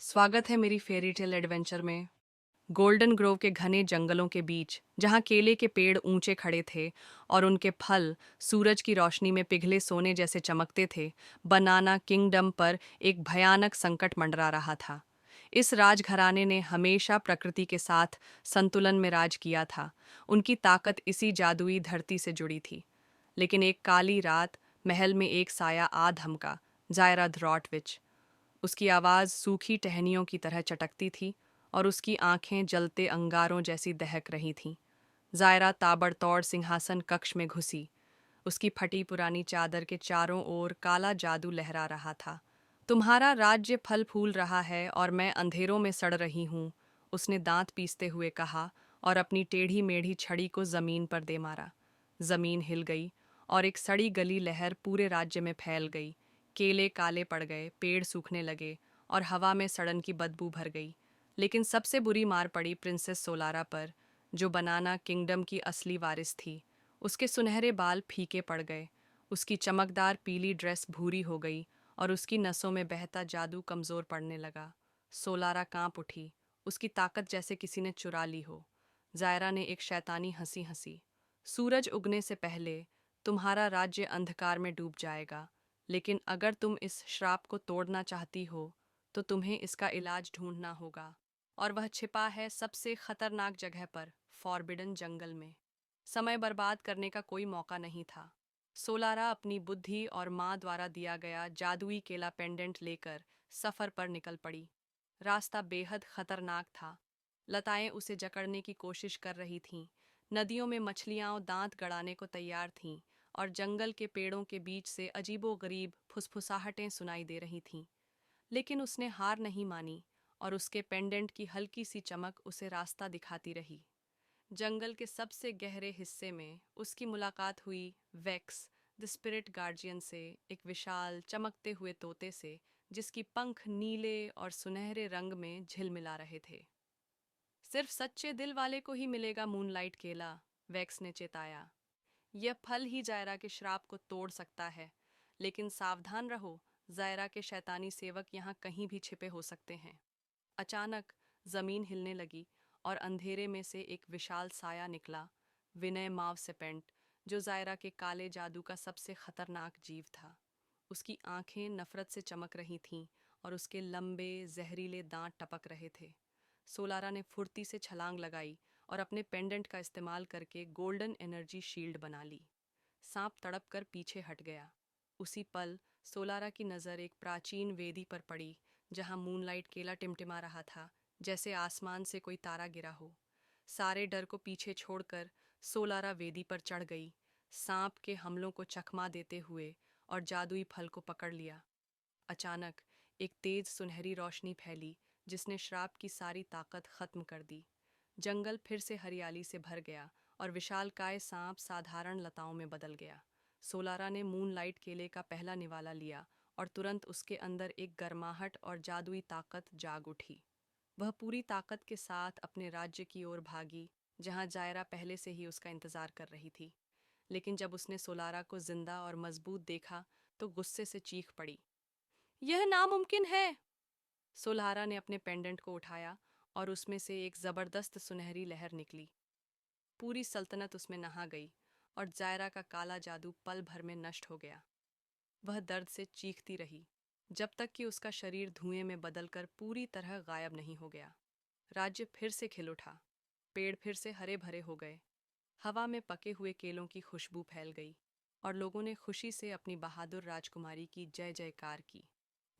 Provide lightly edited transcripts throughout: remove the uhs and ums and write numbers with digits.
स्वागत है मेरी फेरी टेल एडवेंचर में। गोल्डन ग्रोव के घने जंगलों के बीच, जहाँ केले के पेड़ ऊंचे खड़े थे और उनके फल सूरज की रोशनी में पिघले सोने जैसे चमकते थे, बनाना किंगडम पर एक भयानक संकट मंडरा रहा था। इस राजघराने ने हमेशा प्रकृति के साथ संतुलन में राज किया था। उनकी ताकत इसी जादुई धरती से जुड़ी थी। लेकिन एक काली रात महल में एक साया आ धमका, जायरा ध्रॉटविच। उसकी आवाज़ सूखी टहनियों की तरह चटकती थी और उसकी आंखें जलते अंगारों जैसी दहक रही थीं। जायरा ताबड़तोड़ सिंहासन कक्ष में घुसी। उसकी फटी पुरानी चादर के चारों ओर काला जादू लहरा रहा था। तुम्हारा राज्य फल फूल रहा है और मैं अंधेरों में सड़ रही हूँ, उसने दांत पीसते हुए कहा और अपनी टेढ़ी मेढ़ी छड़ी को जमीन पर दे मारा। जमीन हिल गई और एक सड़ी गली लहर पूरे राज्य में फैल गई। केले काले पड़ गए, पेड़ सूखने लगे और हवा में सड़न की बदबू भर गई। लेकिन सबसे बुरी मार पड़ी प्रिंसेस सोलारा पर, जो बनाना किंगडम की असली वारिस थी। उसके सुनहरे बाल फीके पड़ गए, उसकी चमकदार पीली ड्रेस भूरी हो गई और उसकी नसों में बहता जादू कमजोर पड़ने लगा। सोलारा कांप उठी, उसकी ताकत जैसे किसी ने चुरा ली हो। जायरा ने एक शैतानी हंसी हंसी। सूरज उगने से पहले तुम्हारा राज्य अंधकार में डूब जाएगा, लेकिन अगर तुम इस श्राप को तोड़ना चाहती हो तो तुम्हें इसका इलाज ढूंढना होगा। और वह छिपा है सबसे खतरनाक जगह पर, फॉरबिडन जंगल में। समय बर्बाद करने का कोई मौका नहीं था। सोलारा अपनी बुद्धि और माँ द्वारा दिया गया जादुई केला पेंडेंट लेकर सफर पर निकल पड़ी। रास्ता बेहद खतरनाक था। लताएं उसे जकड़ने की कोशिश कर रही थीं, नदियों में मछलियां दांत गड़ाने को तैयार थीं और जंगल के पेड़ों के बीच से अजीबोगरीब फुसफुसाहटें सुनाई दे रही थीं। लेकिन उसने हार नहीं मानी और उसके पेंडेंट की हल्की सी चमक उसे रास्ता दिखाती रही। जंगल के सबसे गहरे हिस्से में उसकी मुलाकात हुई वेक्स द स्पिरिट गार्जियन से, एक विशाल चमकते हुए तोते से जिसकी पंख नीले और सुनहरे रंग में झिलमिला रहे थे। सिर्फ सच्चे दिल वाले को ही मिलेगा मूनलाइट केला, वेक्स ने चेताया। यह फल ही जायरा के श्राप को तोड़ सकता है, लेकिन सावधान रहो, जायरा के शैतानी सेवक यहाँ कहीं भी छिपे हो सकते हैं। अचानक जमीन हिलने लगी और अंधेरे में से एक विशाल साया निकला, विनय माव सेपेंट, जो जायरा के काले जादू का सबसे खतरनाक जीव था। उसकी आंखें नफरत से चमक रही थीं और उसके लंबे जहरीले दांत टपक रहे थे। सोलारा ने फुर्ती से छलांग लगाई और अपने पेंडेंट का इस्तेमाल करके गोल्डन एनर्जी शील्ड बना ली। सांप तड़प कर पीछे हट गया। उसी पल सोलारा की नज़र एक प्राचीन वेदी पर पड़ी, जहां मूनलाइट केला टिमटिमा रहा था, जैसे आसमान से कोई तारा गिरा हो। सारे डर को पीछे छोड़कर सोलारा वेदी पर चढ़ गई, सांप के हमलों को चकमा देते हुए, और जादुई फल को पकड़ लिया। अचानक एक तेज सुनहरी रोशनी फैली, जिसने श्राप की सारी ताकत खत्म कर दी। जंगल फिर से हरियाली से भर गया और विशालकाय सांप साधारण लताओं में बदल गया। सोलारा ने मूनलाइट केले का पहला निवाला लिया और तुरंत उसके अंदर एक गर्माहट और जादुई ताकत जाग उठी। वह पूरी ताकत के साथ अपने राज्य की ओर भागी, जहां जायरा पहले से ही उसका इंतजार कर रही थी। लेकिन जब उसने सोलारा को जिंदा और मजबूत देखा तो गुस्से से चीख पड़ी, यह नामुमकिन है। सोलारा ने अपने पेंडेंट को उठाया और उसमें से एक जबरदस्त सुनहरी लहर निकली। पूरी सल्तनत उसमें नहा गई और जायरा का काला जादू पल भर में नष्ट हो गया। वह दर्द से चीखती रही जब तक कि उसका शरीर धुएं में बदलकर पूरी तरह गायब नहीं हो गया। राज्य फिर से खिल उठा, पेड़ फिर से हरे भरे हो गए, हवा में पके हुए केलों की खुशबू फैल गई और लोगों ने खुशी से अपनी बहादुर राजकुमारी की जय जयकार की।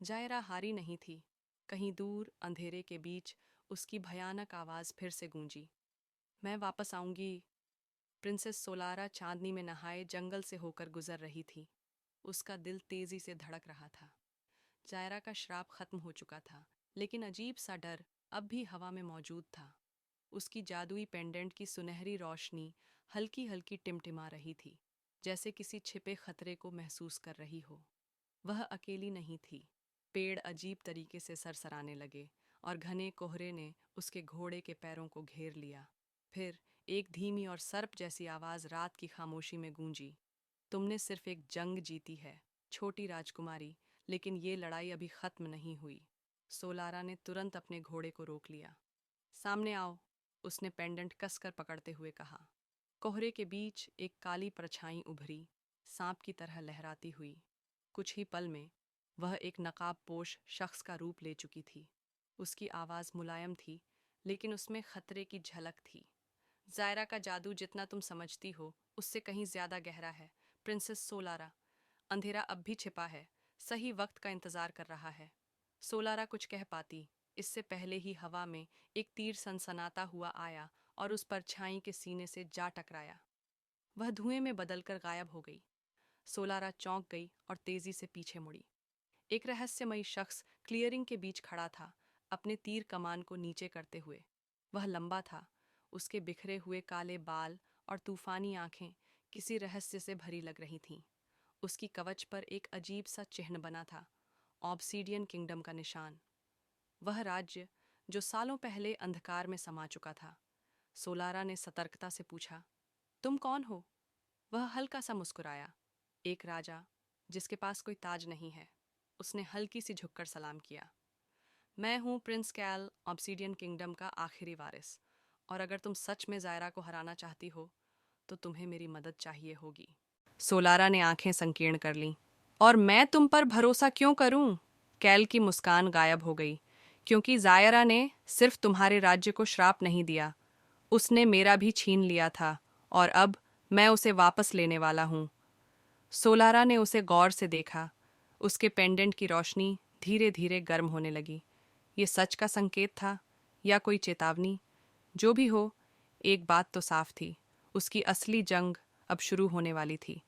जायरा हारी नहीं थी। कहीं दूर अंधेरे के बीच उसकी भयानक आवाज फिर से गूंजी, मैं वापस आऊंगी। प्रिंसेस सोलारा चांदनी में नहाए जंगल से होकर गुजर रही थी। उसका दिल तेजी से धड़क रहा था। जायरा का श्राप खत्म हो चुका था, लेकिन अजीब सा डर अब भी हवा में मौजूद था। उसकी जादुई पेंडेंट की सुनहरी रोशनी हल्की हल्की टिमटिमा रही थी, जैसे किसी छिपे खतरे को महसूस कर रही हो। वह अकेली नहीं थी। पेड़ अजीब तरीके से सरसराने लगे और घने कोहरे ने उसके घोड़े के पैरों को घेर लिया। फिर एक धीमी और सर्प जैसी आवाज रात की खामोशी में गूंजी, तुमने सिर्फ एक जंग जीती है, छोटी राजकुमारी, लेकिन ये लड़ाई अभी खत्म नहीं हुई। सोलारा ने तुरंत अपने घोड़े को रोक लिया। सामने आओ, उसने पेंडेंट कसकर पकड़ते हुए कहा। कोहरे के बीच एक काली परछाई उभरी, सांप की तरह लहराती हुई। कुछ ही पल में वह एक नकाबपोश शख्स का रूप ले चुकी थी। उसकी आवाज़ मुलायम थी, लेकिन उसमें खतरे की झलक थी। जायरा का जादू जितना तुम समझती हो, उससे कहीं ज्यादा गहरा है, प्रिंसेस सोलारा। अंधेरा अब भी छिपा है, सही वक्त का इंतजार कर रहा है। सोलारा कुछ कह पाती, इससे पहले ही हवा में एक तीर सनसनाता हुआ आया और उस परछाई के सीने से जा टकराया। वह धुएं में बदलकर गायब हो गई। सोलारा चौंक गई और तेजी से पीछे मुड़ी। एक रहस्यमयी शख्स क्लियरिंग के बीच खड़ा था, अपने तीर कमान को नीचे करते हुए। वह लंबा था, उसके बिखरे हुए काले बाल और तूफानी आंखें किसी रहस्य से भरी लग रही थीं। उसकी कवच पर एक अजीब सा चिन्ह बना था, ऑब्सीडियन किंगडम का निशान। वह राज्य जो सालों पहले अंधकार में समा चुका था। सोलारा ने सतर्कता से पूछा, तुम कौन हो? वह हल्का सा मुस्कुराया। एक राजा जिसके पास कोई ताज नहीं है। उसने हल्की सी झुककर सलाम किया। मैं हूँ प्रिंस कैल, ऑब्सीडियन किंगडम का आखिरी वारिस, और अगर तुम सच में जायरा को हराना चाहती हो तो तुम्हें मेरी मदद चाहिए होगी। सोलारा ने आंखें संकीर्ण कर लीं। और मैं तुम पर भरोसा क्यों करूं? कैल की मुस्कान गायब हो गई। क्योंकि जायरा ने सिर्फ तुम्हारे राज्य को श्राप नहीं दिया, उसने मेरा भी छीन लिया था, और अब मैं उसे वापस लेने वाला हूं। सोलारा ने उसे गौर से देखा। उसके पेंडेंट की रोशनी धीरे धीरे गर्म होने लगी। ये सच का संकेत था या कोई चेतावनी? जो भी हो, एक बात तो साफ थी, उसकी असली जंग अब शुरू होने वाली थी,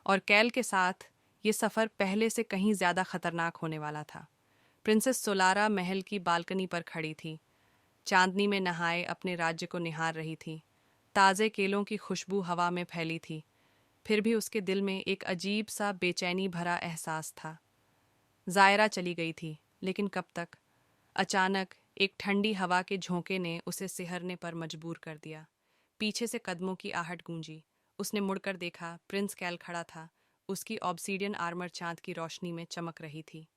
और कैल के साथ ये सफ़र पहले से कहीं ज़्यादा खतरनाक होने वाला था। प्रिंसेस सोलारा महल की बालकनी पर खड़ी थी, चांदनी में नहाए अपने राज्य को निहार रही थी। ताज़े केलों की खुशबू हवा में फैली थी, फिर भी उसके दिल में एक अजीब सा बेचैनी भरा एहसास था। जायरा चली गई थी, लेकिन कब तक? अचानक एक ठंडी हवा के झोंके ने उसे सिहरने पर मजबूर कर दिया। पीछे से कदमों की आहट गूंजी। उसने मुड़कर देखा, प्रिंस कैल खड़ा था। उसकी ऑब्सीडियन आर्मर चांद की रोशनी में चमक रही थी।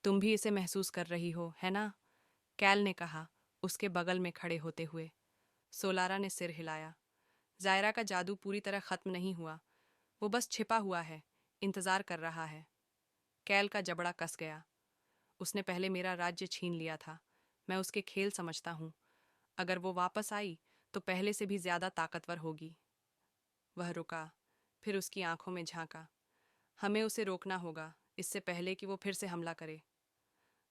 तुम भी इसे महसूस कर रही हो, है ना? कैल ने कहा, उसके बगल में खड़े होते हुए। सोलारा ने सिर हिलाया। जायरा का जादू पूरी तरह खत्म नहीं हुआ, वो बस छिपा हुआ है, इंतजार कर रहा है। कैल का जबड़ा कस गया। उसने पहले मेरा राज्य छीन लिया था, मैं उसके खेल समझता हूँ। अगर वो वापस आई तो पहले से भी ज्यादा ताकतवर होगी। वह रुका, फिर उसकी आंखों में झांका। हमें उसे रोकना होगा, इससे पहले कि वो फिर से हमला करे।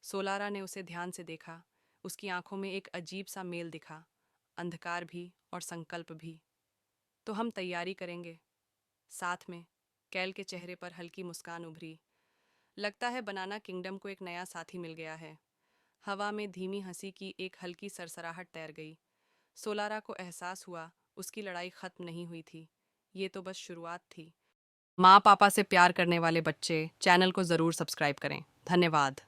सोलारा ने उसे ध्यान से देखा। उसकी आंखों में एक अजीब सा मेल दिखा, अंधकार भी और संकल्प भी। तो हम तैयारी करेंगे साथ में। कैल के चेहरे पर हल्की मुस्कान उभरी। लगता है बनाना किंगडम को एक नया साथी मिल गया है। हवा में धीमी हंसी की एक हल्की सरसराहट तैर गई। सोलारा को एहसास हुआ, उसकी लड़ाई खत्म नहीं हुई थी, ये तो बस शुरुआत थी। माँ पापा से प्यार करने वाले बच्चे चैनल को ज़रूर सब्सक्राइब करें। धन्यवाद।